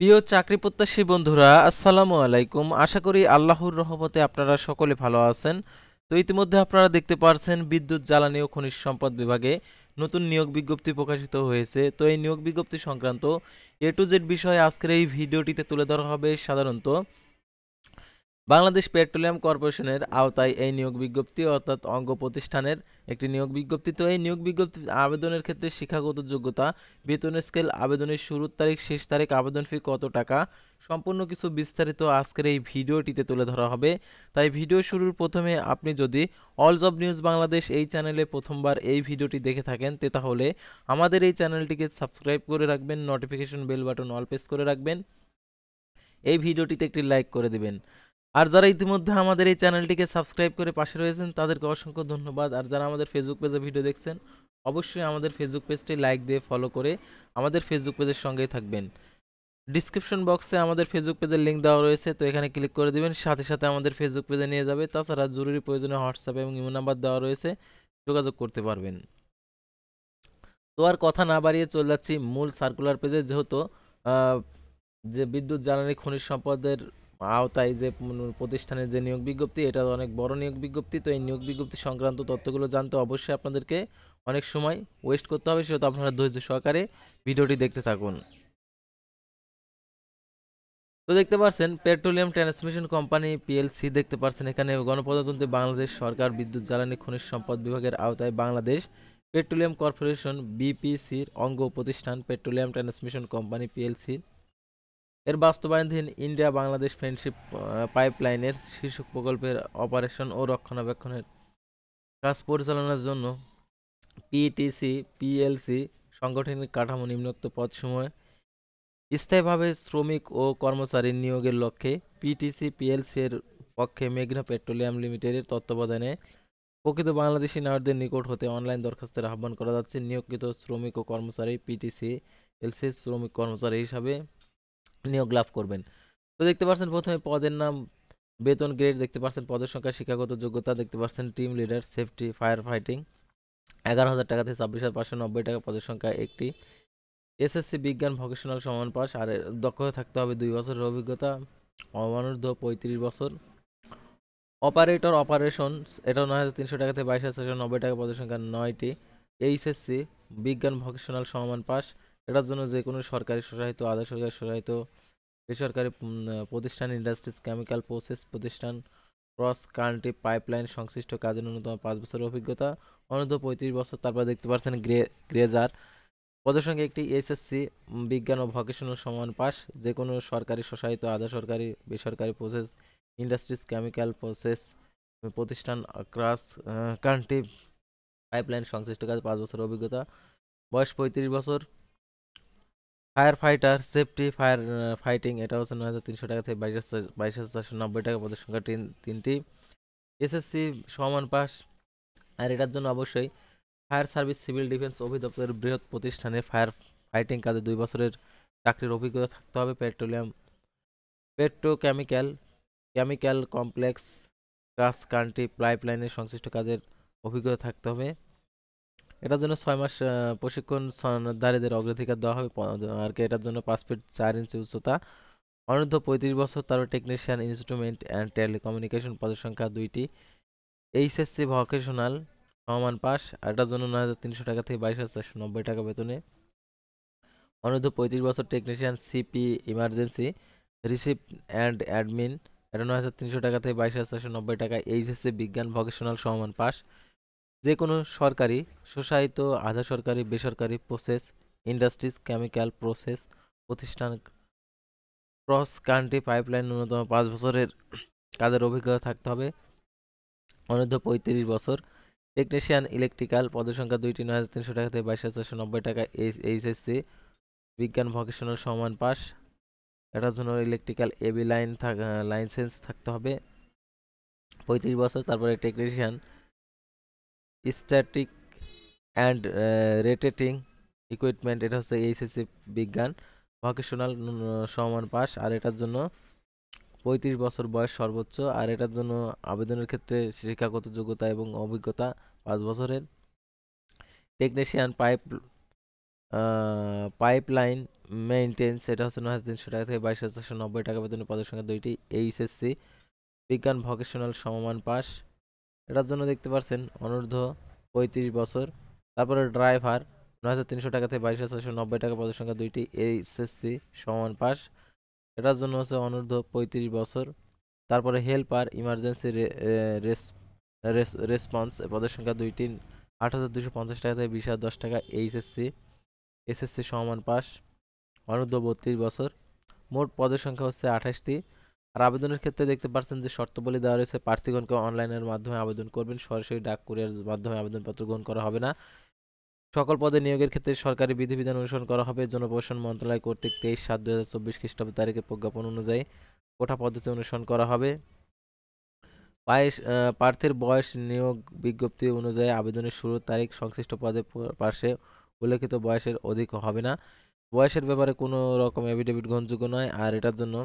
প্রিয় চাকরি প্রত্যাশী বন্ধুরা, আসসালামু আলাইকুম। আশা করি আল্লাহর রহমতে আপনারা সকলে ভালো আছেন। তো ইতিমধ্যে আপনারা দেখতে পারছেন বিদ্যুৎ জ্বালানি ও খনিজ সম্পদ বিভাগে নতুন নিয়োগ বিজ্ঞপ্তি প্রকাশিত হয়েছে। তো এই নিয়োগ বিজ্ঞপ্তি সংক্রান্ত এ টু জেড বিষয়ে আজকের এই ভিডিওটিতে তুলে ধরা হবে। সাধারণত বাংলাদেশ পেট্রোলিয়াম কর্পোরেশনের আওতায় এই নিয়োগ বিজ্ঞপ্তি অর্থাৎ অঙ্গ প্রতিষ্ঠানের একটি নিয়োগ বিজ্ঞপ্তি। তো এই নিয়োগ বিজ্ঞপ্তি আবেদনের ক্ষেত্রে শিক্ষাগত যোগ্যতা, বেতন স্কেল, আবেদনের শুরুর তারিখ, শেষ তারিখ, আবেদন ফি কত টাকা, সম্পূর্ণ কিছু বিস্তারিত আজকের এই ভিডিওটিতে তুলে ধরা হবে। তাই ভিডিও শুরুর প্রথমে আপনি যদি অল জব নিউজ বাংলাদেশ এই চ্যানেলে প্রথমবার এই ভিডিওটি দেখে থাকেন তাহলে আমাদের এই চ্যানেলটিকে সাবস্ক্রাইব করে রাখবেন, notification bell button all press করে রাখবেন, এই ভিডিওটিতে একটি লাইক করে দিবেন। আর যারা ইতিমধ্যে আমাদের এই চ্যানেলটিকে সাবস্ক্রাইব করে পাশে রয়েছেন তাদেরকে অসংখ্য ধন্যবাদ। আর যারা আমাদের ফেসবুক পেজে ভিডিও দেখছেন অবশ্যই আমাদের ফেসবুক পেজটি লাইক দিয়ে ফলো করে আমাদের ফেসবুক পেজের সঙ্গেই থাকবেন। ডিসক্রিপশন বক্সে আমাদের ফেসবুক পেজের লিঙ্ক দেওয়া রয়েছে, তো এখানে ক্লিক করে দিবেন, সাথে সাথে আমাদের ফেসবুক পেজে নিয়ে যাবে। তাছাড়া জরুরি প্রয়োজনে হোয়াটসঅ্যাপ এবং ইমো নাম্বার দেওয়া রয়েছে, যোগাযোগ করতে পারবেন। তো আর কথা না বাড়িয়ে চলে যাচ্ছি মূল সার্কুলার পেজে। যেহেতু আহ, যে বিদ্যুৎ জ্বালানি খনিজ সম্পদের আওতায় যে প্রতিষ্ঠানের যে নিয়োগ বিজ্ঞপ্তি, এটা অনেক বড় নিয়োগ বিজ্ঞপ্তি। তো এই নিয়োগ বিজ্ঞপ্তি সংক্রান্ত তথ্যগুলো জানতে অবশ্যই আপনাদেরকে অনেক সময় ওয়েস্ট করতে হবে, সেহেতু আপনারা ধৈর্য সহকারে ভিডিওটি দেখতে থাকুন। তো দেখতে পাচ্ছেন পেট্রোলিয়াম ট্রান্সমিশন কোম্পানি পিএলসি, দেখতে পাচ্ছেন এখানে গণপ্রজাতন্ত্রী বাংলাদেশ সরকার বিদ্যুৎ জ্বালানি খনিজ সম্পদ বিভাগের আওতায় বাংলাদেশ পেট্রোলিয়াম কর্পোরেশন বিপিসির অঙ্গ প্রতিষ্ঠান পেট্রোলিয়াম ট্রান্সমিশন কোম্পানি পিএলসি এর বাস্তবায়নাধীন ইন্ডিয়া বাংলাদেশ ফ্রেন্ডশিপ পাইপলাইনের শীর্ষক প্রকল্পের অপারেশন ও রক্ষণাবেক্ষণের কাজ পরিচালনার জন্য পিটিসি পিএলসি সাংগঠনিক কাঠামো নিম্নোক্ত পদসমূহে স্থায়ীভাবে শ্রমিক ও কর্মচারী নিয়োগের লক্ষ্যে পিটিসি পিএলসি এর পক্ষে মেঘনা পেট্রোলিয়াম লিমিটেডের তত্ত্বাবধানে প্রকৃত বাংলাদেশি নাগরিকদের নিকট হতে অনলাইন দরখাস্তের আহ্বান করা যাচ্ছে। নিয়োগকৃত শ্রমিক ও কর্মচারী পিটিসি এলসি শ্রমিক কর্মচারী হিসাবে নিয়োগ লাভ করবেন। তো দেখতে পাচ্ছেন প্রথমে পদের নাম, বেতন, গ্রেড দেখতে পাচ্ছেন, পদের সংখ্যা, শিক্ষাগত যোগ্যতা দেখতে পাচ্ছেন team leader, safety, fire fighting 11,000 টাকা থেকে 26,590 টাকা, পদের সংখ্যা একটি। এসএসসি বিজ্ঞান ভোকেশনাল সমান পাস, আর দক্ষতা থাকতে হবে 2 বছরের অভিজ্ঞতা, অনূর্ধ্ব 35 বছর। অপারেটর অপারেশনস, এটা 9,300 টাকা থেকে 22,490 টাকা, পদের সংখ্যা 9টি। এইচএসসি বিজ্ঞান ভোকেশনাল সমান পাস, এটার জন্য যে কোনো সরকারি স্বশাসিত, আধা সরকারি স্বশাসিত, বেসরকারি প্রতিষ্ঠান, ইন্ডাস্ট্রিজ, কেমিক্যাল প্রসেস প্রতিষ্ঠান, ক্রস কান্ট্রি পাইপলাইন সংশ্লিষ্ট কাজে ন্যূনতম 5 বছরের অভিজ্ঞতা, অনূর্ধ্ব 35 বছর। তারপর দেখতে পাচ্ছেন গ্রেজার, পদের সংখ্যা একটি। এইচএসসি বিজ্ঞান ও ভোকেশনাল সমান পাস, যে কোনো সরকারি স্বশাসিত, আধা সরকারি, বেসরকারি প্রসেস ইন্ডাস্ট্রিজ, কেমিক্যাল প্রসেস প্রতিষ্ঠান, ক্রস কান্ট্রি পাইপলাইন সংশ্লিষ্ট কাজে 5 বছরের অভিজ্ঞতা, বয়স 35 বছর। Fire fighter safety fire fighting, এটা হচ্ছে 9,300 টাকা থেকে 22,490 টাকা, পদের সংখ্যা তিনটি। এসএসসি সমান পাস, আর এটার জন্য অবশ্যই ফায়ার সার্ভিস সিভিল ডিফেন্স অধিদপ্তরের বৃহৎ প্রতিষ্ঠানে ফায়ার ফাইটিং কাজে 2 বছরের চাকরির অভিজ্ঞতা থাকতে হবে। Petroleum petrochemical chemical complex cross country পাইপলাইনের সংশ্লিষ্ট কাজের অভিজ্ঞতা থাকতে হবে। এটার জন্য 6 মাস প্রশিক্ষণ সনদধারীদের অগ্রাধিকার দেওয়া হবে। আর কি এটার জন্য 5 ফিট 4 ইঞ্চি উচ্চতা, অনূর্ধ্ব 35 বছর। তারপর টেকনিশিয়ান ইনস্ট্রুমেন্ট অ্যান্ড টেলিকমিউনিকেশন, পদের সংখ্যা 2টি। এইচএসসি ভোকেশনাল সমান পাস, এটার জন্য 9,300 টাকা থেকে 22,490 টাকা বেতনে, অনূর্ধ্ব 35 বছর। Technician CP emergency receipt and admin, এটা 9,300 টাকা থেকে 22,490 টাকা। এইচএসসি বিজ্ঞান ভোকেশনাল সমান পাস, যে কোনো সরকারি স্বশাসিত, আধা সরকারি, বেসরকারি প্রসেস ইন্ডাস্ট্রিজ, কেমিক্যাল প্রসেস প্রতিষ্ঠান, ক্রস কান্ট্রি পাইপলাইন ন্যূনতম 5 বছরের কাজের অভিজ্ঞতা থাকতে হবে, অনূর্ধ্ব 35 বছর। টেকনিশিয়ান ইলেকট্রিক্যাল, পদের সংখ্যা 2টি, 9,300 টাকা থেকে 22,490 টাকা। এইচএসসি বিজ্ঞান ভোকেশনাল সমান পাস, এটার জন্য ইলেকট্রিক্যাল এবি লাইসেন্স থাকতে হবে, 35 বছর। তারপরে technician static and rotating equipment, এটা হচ্ছে এইচএসসি বিজ্ঞান ভোকেশনাল সমান পাস, আর এটার জন্য 35 বছর বয়স সর্বোচ্চ। আর এটার জন্য আবেদনের ক্ষেত্রে শিক্ষাগত যোগ্যতা এবং অভিজ্ঞতা 5 বছরের। টেকনিশিয়ান পাইপলাইন মেইনটেন্স এটা হচ্ছে 9,300 টাকা থেকে 22,490 টাকা বেতনের পদের সংখ্যা 2টি। এইচএসসি বিজ্ঞান ভোকেশনাল সমমান পাস, এটার জন্য দেখতে পাচ্ছেন অনূর্ধ্ব 35 বছর। তারপরে ড্রাইভার 9,300 টাকা থেকে 22,490 টাকা পদের সংখ্যা 2টি। এইচএসসি সমান পাস, এটার জন্য হচ্ছে অনূর্ধ্ব 35 বছর। তারপরে হেল্পার ইমার্জেন্সি রেসপন্স পদের সংখ্যা 2টি। 8,250 টাকা থেকে 20,010 টাকা। এসএসসি সমান পাস, অনূর্ধ্ব 32 বছর। মোট পদের সংখ্যা হচ্ছে 28টি। আর আবেদনের ক্ষেত্রে দেখতে পাচ্ছেন যে শর্তাবলী দেওয়া রয়েছে, প্রার্থীগণকে অনলাইনের মাধ্যমে আবেদন করবেন, সরাসরি ডাক কুরিয়ার মাধ্যমে আবেদনপত্র গ্রহণ করা হবে না। সকল পদে নিয়োগের ক্ষেত্রে সরকারি বিধিবিধান অনুসরণ করা হবে। জনপ্রশাসন মন্ত্রণালয় কর্তৃক 23/7/2024 খ্রিস্টাব্দ তারিখে প্রজ্ঞাপন অনুযায়ী কোটা পদ্ধতি অনুসরণ করা হবে। প্রার্থীর বয়স নিয়োগ বিজ্ঞপ্তি অনুযায়ী আবেদনের শুরুর তারিখ সংশ্লিষ্ট পদে পাশে উল্লেখিত বয়সের অধিক হবে না। বয়সের ব্যাপারে কোনো রকম এফিডেভিট গ্রহণযোগ্য নয়। আর এটার জন্য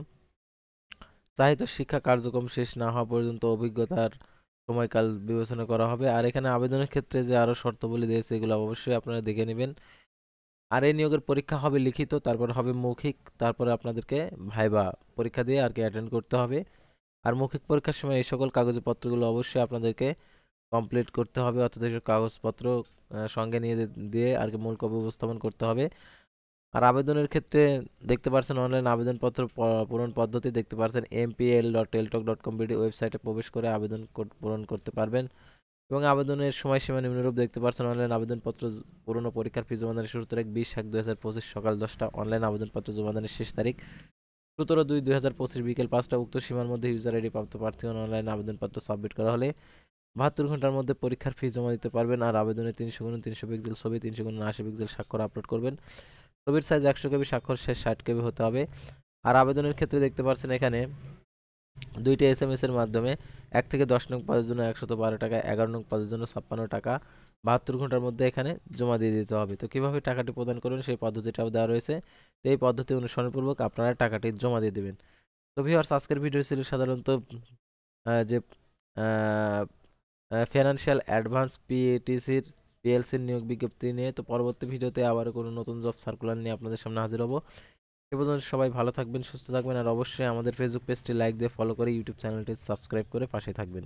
চাহিত শিক্ষা কার্যক্রম শেষ না হওয়া পর্যন্ত অভিজ্ঞতার সময়কাল বিবেচনা করা হবে। আর এখানে আবেদনের ক্ষেত্রে যে আরও শর্তাবলী দিয়েছে এগুলো অবশ্যই আপনারা দেখে নেবেন। আর এই নিয়োগের পরীক্ষা হবে লিখিত, তারপর হবে মৌখিক, তারপরে আপনাদেরকে ভাইবা পরীক্ষা দিয়ে আর কি অ্যাটেন্ড করতে হবে। আর মৌখিক পরীক্ষার সময় এই সকল কাগজপত্রগুলো অবশ্যই আপনাদেরকে কমপ্লিট করতে হবে, অর্থাৎ এইসব কাগজপত্র সঙ্গে নিয়ে দিয়ে আর কি মূল কপি উপস্থাপন করতে হবে। আর আবেদনের ক্ষেত্রে দেখতে পাচ্ছেন অনলাইন আবেদনপত্র পূরণ পদ্ধতি দেখতে পাচ্ছেন mpl.teltok.com.bd ওয়েবসাইটে প্রবেশ করে আবেদন পূরণ করতে পারবেন। এবং আবেদনের সময়সীমা নিম্নরূপ দেখতে পাচ্ছেন অনলাইন আবেদনপত্র পূরণ ও পরীক্ষার ফি জমাদানের শুরু তারিখ 20/1/2025 সকাল 10টা। অনলাইন আবেদনপত্র জমাদানের শেষ তারিখ 17/2/2025 বিকেল 5টা। উক্ত সীমার মধ্যে ইউজার আইডি প্রাপ্ত প্রার্থীগণ অনলাইন আবেদনপত্র সাবমিট করা হলে 72 ঘন্টার মধ্যে পরীক্ষার ফি জমা দিতে পারবেন। আর আবেদনে 300x300 পিক্সেল ছবি, 300x80 পিক্সেল স্বাক্ষর আপলোড করবেন। ছবির সাইজ 100 কেবি, স্বাক্ষর শেষ 60 কেবি হতে হবে। আর আবেদনের ক্ষেত্রে দেখতে পাচ্ছেন এখানে 2টি SMS এর মাধ্যমে 1 থেকে 10 নং পদের জন্য 112 টাকা, 11 নং পদের জন্য 56 টাকা 72 ঘন্টার মধ্যে এখানে জমা দিয়ে দিতে হবে। তো কিভাবে টাকাটি প্রদান করবেন সেই পদ্ধতিটাও দেওয়া রয়েছে। তো এই পদ্ধতি অনুসরণপূর্বক আপনারা টাকাটি জমা দিয়ে দেবেন। তো ভিউয়ার্স, আজকের ভিডিও ছিল সাধারণত যে ফিনান্সিয়াল অ্যাডভান্স পিএলসির নিয়োগ বিজ্ঞপ্তি নিয়ে। তো পরবর্তী ভিডিওতে আবার কোনো নতুন জব সার্কুলার নিয়ে আপনাদের সামনে হাজির হব। সে পর্যন্ত সবাই ভালো থাকবেন, সুস্থ থাকবেন। আর অবশ্যই আমাদের ফেসবুক পেজটি লাইক দিয়ে ফলো করে ইউটিউব চ্যানেলটি সাবস্ক্রাইব করে পাশে থাকবেন।